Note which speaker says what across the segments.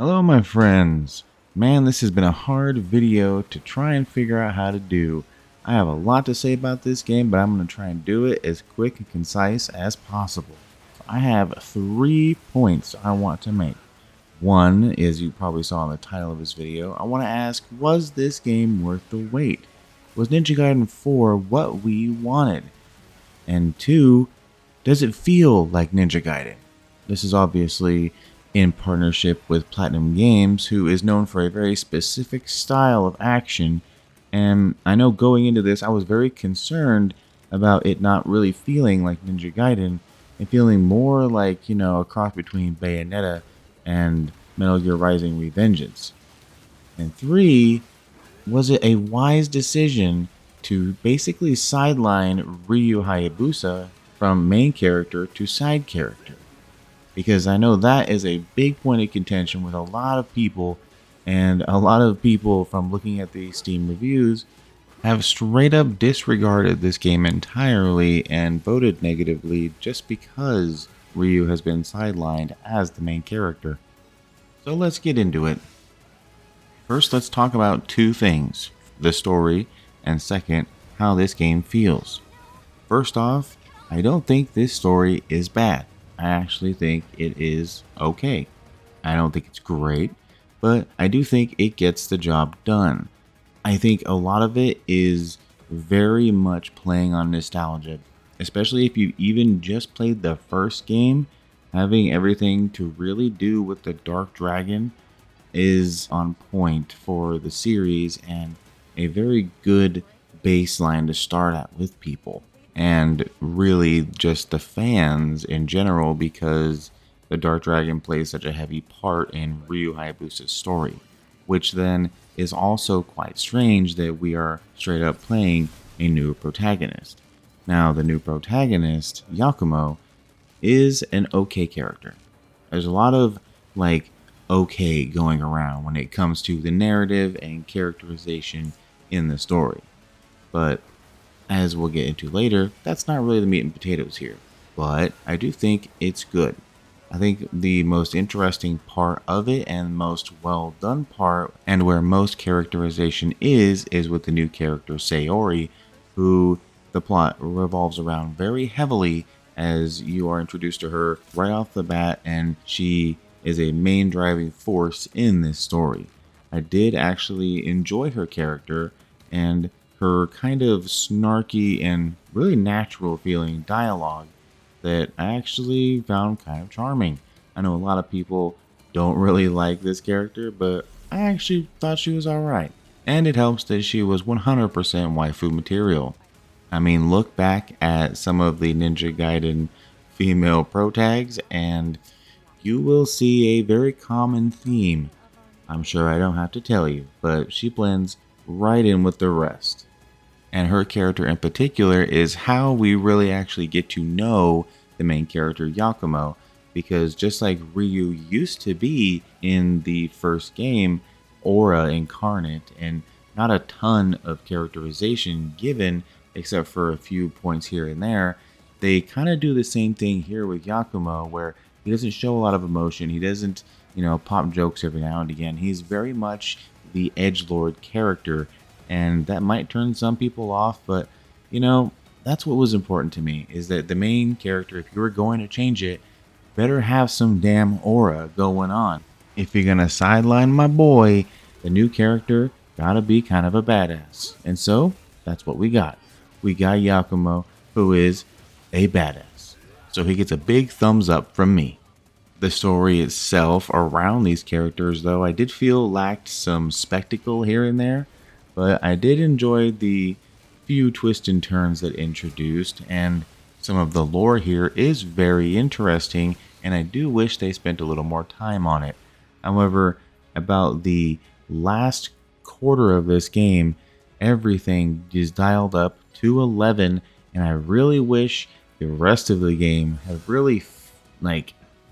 Speaker 1: Hello, my friends. Man, this has been a hard video to try and figure out how to do. I have a lot to say about this game, but I'm going to try and do it as quick and concise as possible. I have 3 points I want to make. One, as you probably saw in the title of this video, I want to ask, was this game worth the wait? Was Ninja Gaiden 4 what we wanted? And two, does it feel like Ninja Gaiden? This is obviously in partnership with Platinum Games, who is known for a very specific style of action. And I know going into this, I was very concerned about it not really feeling like Ninja Gaiden and feeling more like, a cross between Bayonetta and Metal Gear Rising Revengeance. And three, was it a wise decision to basically sideline Ryu Hayabusa from main character to side character? Because I know that is a big point of contention with a lot of people, and a lot of people from looking at the Steam reviews have straight up disregarded this game entirely and voted negatively just because Ryu has been sidelined as the main character. So let's get into it. First, let's talk about two things: the story, and second, how this game feels. First off, I don't think this story is bad. I actually think it is okay. I don't think it's great, but I do think it gets the job done. I think a lot of it is very much playing on nostalgia, especially if you even just played the first game. Having everything to really do with the Dark Dragon is on point for the series and a very good baseline to start at with people, and really just the fans in general, because the Dark Dragon plays such a heavy part in Ryu Hayabusa's story, which then is also quite strange that we are straight up playing a new protagonist. Now, the new protagonist, Yakumo, is an okay character. There's a lot of okay going around when it comes to the narrative and characterization in the story. But as we'll get into later, that's not really the meat and potatoes here. But I do think it's good. I think the most interesting part of it and most well done part, and where most characterization is with the new character Sayori, who the plot revolves around very heavily as you are introduced to her right off the bat, and she is a main driving force in this story. I did actually enjoy her character and her kind of snarky and really natural feeling dialogue that I actually found kind of charming. I know a lot of people don't really like this character, but I actually thought she was alright. And it helps that she was 100% waifu material. I mean, look back at some of the Ninja Gaiden female protags, and you will see a very common theme. I'm sure I don't have to tell you, but she blends right in with the rest. And her character in particular is how we really actually get to know the main character Yakumo, because just like Ryu used to be in the first game, aura incarnate, and not a ton of characterization given except for a few points here and there, they kind of do the same thing here with Yakumo, where he doesn't show a lot of emotion. He doesn't, pop jokes every now and again. He's very much the edgelord character, and that might turn some people off, but that's what was important to me, is that the main character, if you were going to change it, better have some damn aura going on. If you're gonna sideline my boy, the new character gotta be kind of a badass. And so that's what we got. We got Yakumo, who is a badass. So he gets a big thumbs up from me. The story itself around these characters, though, I did feel lacked some spectacle here and there, but I did enjoy the few twists and turns that introduced, and some of the lore here is very interesting, and I do wish they spent a little more time on it. However, about the last quarter of this game, everything is dialed up to 11, and I really wish the rest of the game had really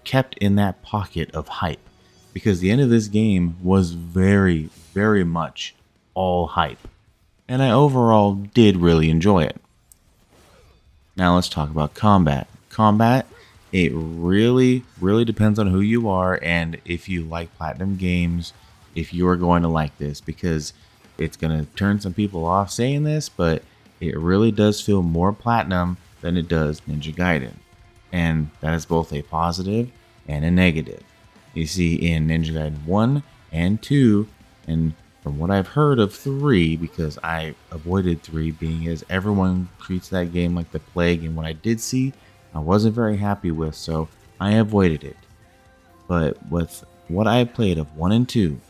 Speaker 1: kept in that pocket of hype, because the end of this game was very, very much all hype, and I overall did really enjoy it. Now let's talk about combat. Combat It really depends on who you are and if you like platinum games, if you are going to like this, because it's going to turn some people off saying this, but it really does feel more platinum than it does Ninja Gaiden. And that is both a positive and a negative. You see, in Ninja Gaiden 1 and 2, and from what I've heard of 3, because I avoided 3 being as everyone treats that game like the plague, and what I did see, I wasn't very happy with, so I avoided it. But with what I played of 1 and 2,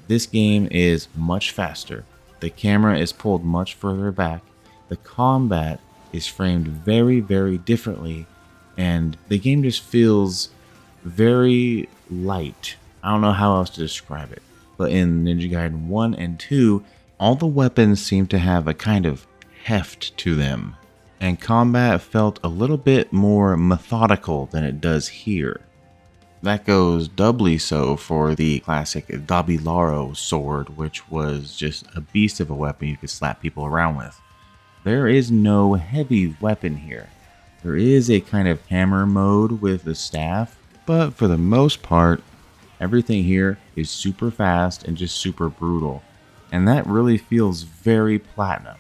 Speaker 1: this game is much faster. The camera is pulled much further back. The combat is framed very differently, and the game just feels very light. I don't know how else to describe it. But in Ninja Gaiden 1 and 2, all the weapons seem to have a kind of heft to them, and combat felt a little bit more methodical than it does here. That goes doubly so for the classic Gabilaro sword, which was just a beast of a weapon you could slap people around with. There is no heavy weapon here. There is a kind of hammer mode with the staff, but for the most part, everything here is super fast and just super brutal, and that really feels very platinum.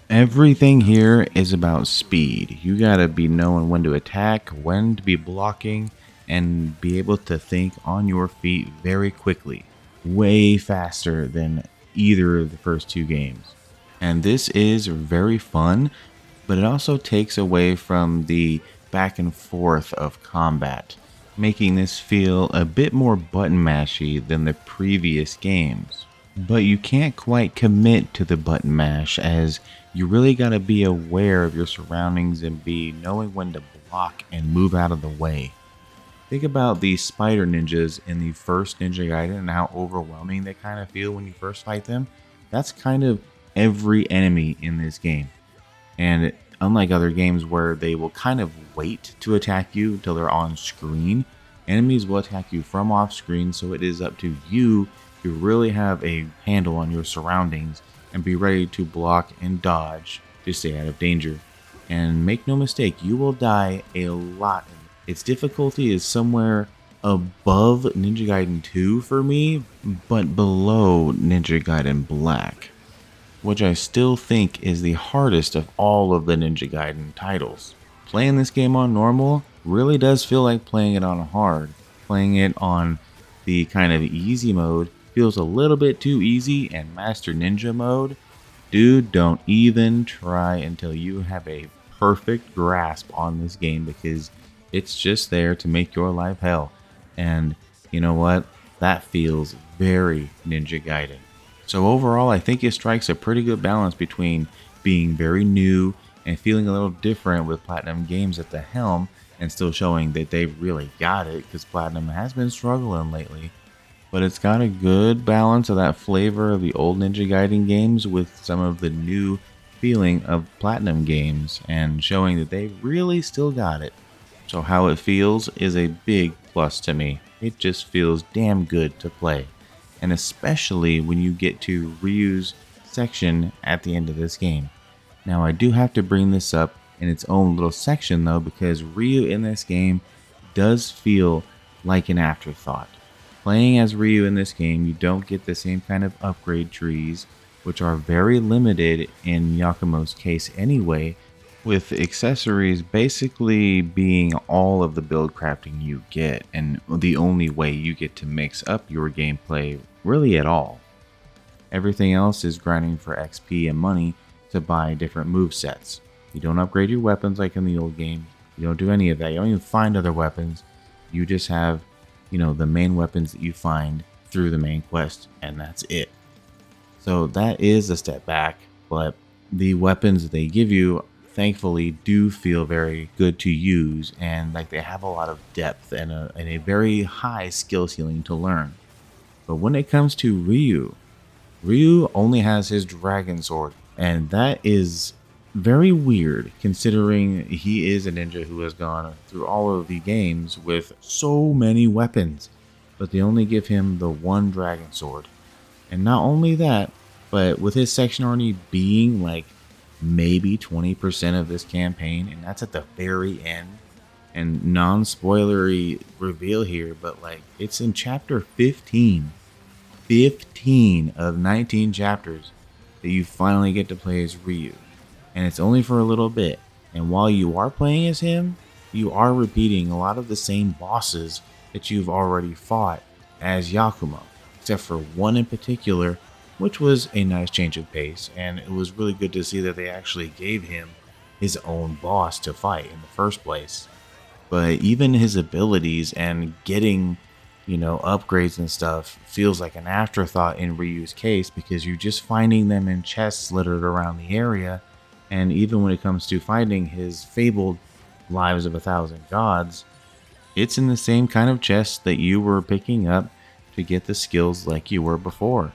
Speaker 1: Everything here is about speed. You gotta be knowing when to attack, when to be blocking, and be able to think on your feet very quickly. Way faster than either of the first two games. And this is very fun, but it also takes away from the back and forth of combat, making this feel a bit more button mashy than the previous games. But you can't quite commit to the button mash, as you really gotta be aware of your surroundings and be knowing when to block and move out of the way. Think about the spider ninjas in the first Ninja Gaiden and how overwhelming they kind of feel when you first fight them. That's kind of every enemy in this game. And unlike other games where they will kind of wait to attack you until they're on screen, enemies will attack you from off screen, so it is up to you to really have a handle on your surroundings and be ready to block and dodge to stay out of danger. And make no mistake, you will die a lot. Its difficulty is somewhere above Ninja Gaiden 2 for me, but below Ninja Gaiden Black, which I still think is the hardest of all of the Ninja Gaiden titles. Playing this game on normal really does feel like playing it on hard. Playing it on the kind of easy mode feels a little bit too easy, and Master Ninja mode, dude, don't even try until you have a perfect grasp on this game, because it's just there to make your life hell. And you know what? That feels very Ninja Gaiden. So overall, I think it strikes a pretty good balance between being very new and feeling a little different with Platinum Games at the helm, and still showing that they've really got it, because Platinum has been struggling lately. But it's got a good balance of that flavor of the old Ninja Gaiden games with some of the new feeling of Platinum Games, and showing that they really still got it. So how it feels is a big plus to me. It just feels damn good to play. And especially when you get to Ryu's section at the end of this game. Now I do have to bring this up in its own little section though, because Ryu in this game does feel like an afterthought. Playing as Ryu in this game, you don't get the same kind of upgrade trees, which are very limited in Yakumo's case anyway, with accessories basically being all of the build crafting you get, and the only way you get to mix up your gameplay really at all. Everything else is grinding for XP and money to buy different move sets. You don't upgrade your weapons like in the old game. You don't do any of that. You don't even find other weapons. You just have, the main weapons that you find through the main quest, and that's it. So that is a step back, but the weapons that they give you thankfully do feel very good to use, and like they have a lot of depth and a very high skill ceiling to learn. But when it comes to Ryu only has his dragon sword, and that is very weird considering he is a ninja who has gone through all of the games with so many weapons, but they only give him the one dragon sword. And not only that, but with his section already being like maybe 20% of this campaign, and that's at the very end, And non-spoilery reveal here, but like it's in chapter 15. 15 of 19 chapters that you finally get to play as Ryu. And it's only for a little bit. And while you are playing as him, you are repeating a lot of the same bosses that you've already fought as Yakumo, except for one in particular, which was a nice change of pace. And it was really good to see that they actually gave him his own boss to fight in the first place. But even his abilities and getting, upgrades and stuff feels like an afterthought in Ryu's case because you're just finding them in chests littered around the area. And even when it comes to finding his fabled Lives of a Thousand Gods, it's in the same kind of chest that you were picking up to get the skills like you were before.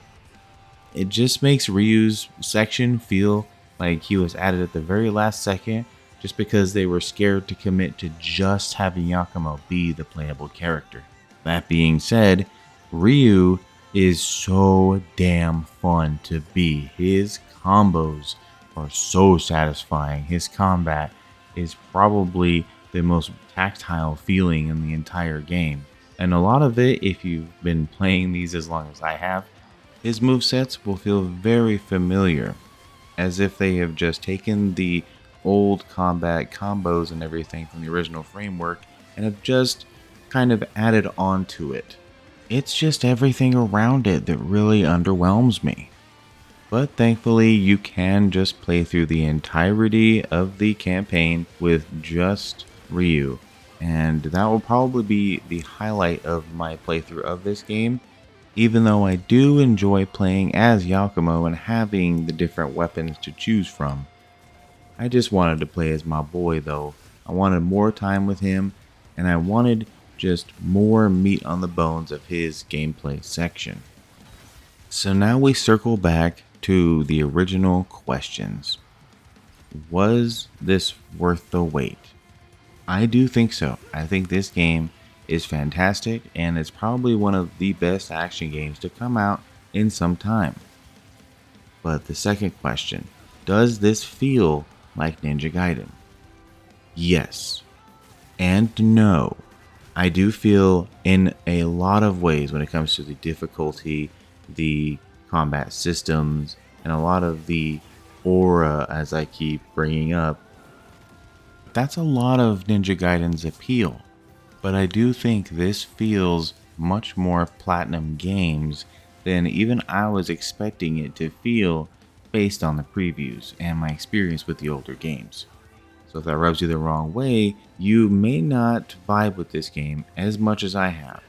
Speaker 1: It just makes Ryu's section feel like he was added at the very last second just because they were scared to commit to just having Yakumo be the playable character. That being said, Ryu is so damn fun to be. His combos are so satisfying. His combat is probably the most tactile feeling in the entire game. And a lot of it, if you've been playing these as long as I have, his movesets will feel very familiar, as if they have just taken the old combat combos and everything from the original framework and have just kind of added on to it. It's just everything around it that really underwhelms me. But thankfully, you can just play through the entirety of the campaign with just Ryu, and that will probably be the highlight of my playthrough of this game, even though I do enjoy playing as Yakumo and having the different weapons to choose from. I just wanted to play as my boy though. I wanted more time with him, and I wanted just more meat on the bones of his gameplay section. So now we circle back to the original questions. Was this worth the wait? I do think so. I think this game is fantastic, and it's probably one of the best action games to come out in some time. But the second question, does this feel like Ninja Gaiden? Yes and no. I do feel in a lot of ways when it comes to the difficulty, the combat systems, and a lot of the aura, as I keep bringing up, that's a lot of Ninja Gaiden's appeal. But I do think this feels much more Platinum Games than even I was expecting it to feel based on the previews and my experience with the older games. So if that rubs you the wrong way, you may not vibe with this game as much as I have.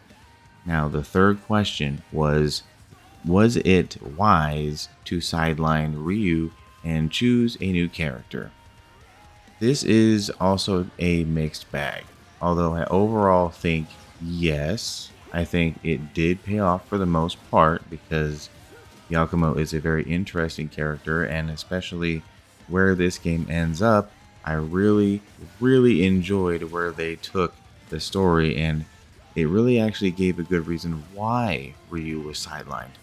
Speaker 1: Now, the third question was it wise to sideline Ryu and choose a new character? This is also a mixed bag, although I overall think yes. I think it did pay off for the most part because Yakumo is a very interesting character, and especially where this game ends up, I really, really enjoyed where they took the story, and it really actually gave a good reason why Ryu was sidelined.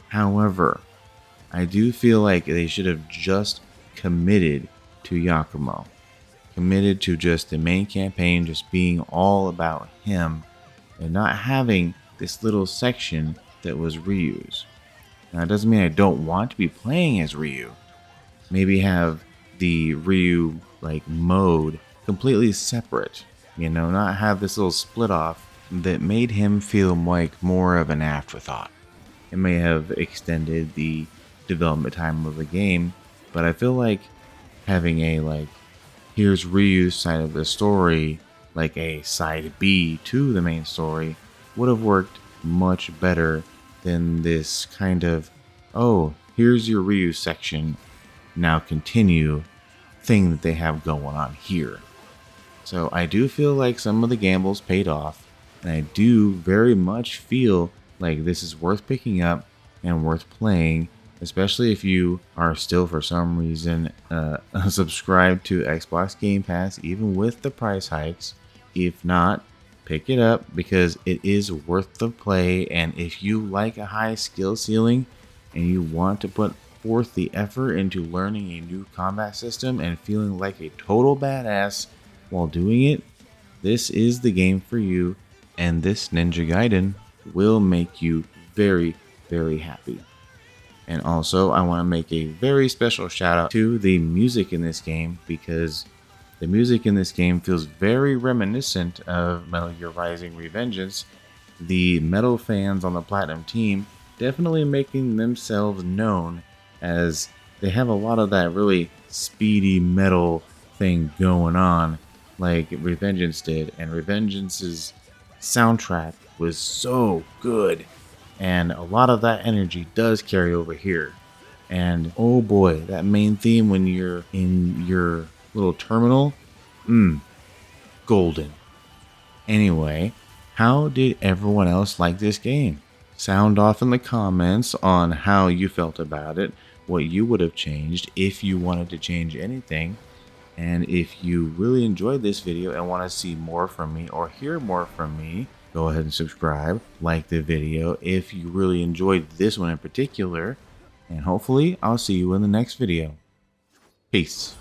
Speaker 1: However, I do feel like they should have just committed to Yakumo. Committed to just the main campaign just being all about him and not having this little section that was Ryu's. Now, it doesn't mean I don't want to be playing as Ryu. Maybe have the Ryu mode completely separate, not have this little split off that made him feel like more of an afterthought. It may have extended the development time of the game, but I feel like having a here's Ryu's side of the story, like a side B to the main story, would have worked much better than this kind of, oh, here's your Ryu section, now continue thing that they have going on here. So I do feel like some of the gambles paid off, and I do very much feel like this is worth picking up and worth playing, especially if you are still for some reason subscribed to Xbox Game Pass, even with the price hikes. If not, pick it up because it is worth the play, and if you like a high skill ceiling and you want to put forth the effort into learning a new combat system and feeling like a total badass while doing it, this is the game for you, and this Ninja Gaiden will make you very, very happy. And also, I want to make a very special shout out to the music in this game, because the music in this game feels very reminiscent of Metal Gear Rising: Revengeance. The metal fans on the Platinum team definitely making themselves known, as they have a lot of that really speedy metal thing going on like Revengeance did, and Revengeance's soundtrack was so good, and a lot of that energy does carry over here. And oh boy, that main theme when you're in your little terminal, golden. Anyway, how did everyone else like this game? Sound off in the comments on how you felt about it, what you would have changed if you wanted to change anything. And if you really enjoyed this video and want to see more from me or hear more from me, go ahead and subscribe, like the video if you really enjoyed this one in particular, and hopefully I'll see you in the next video. Peace.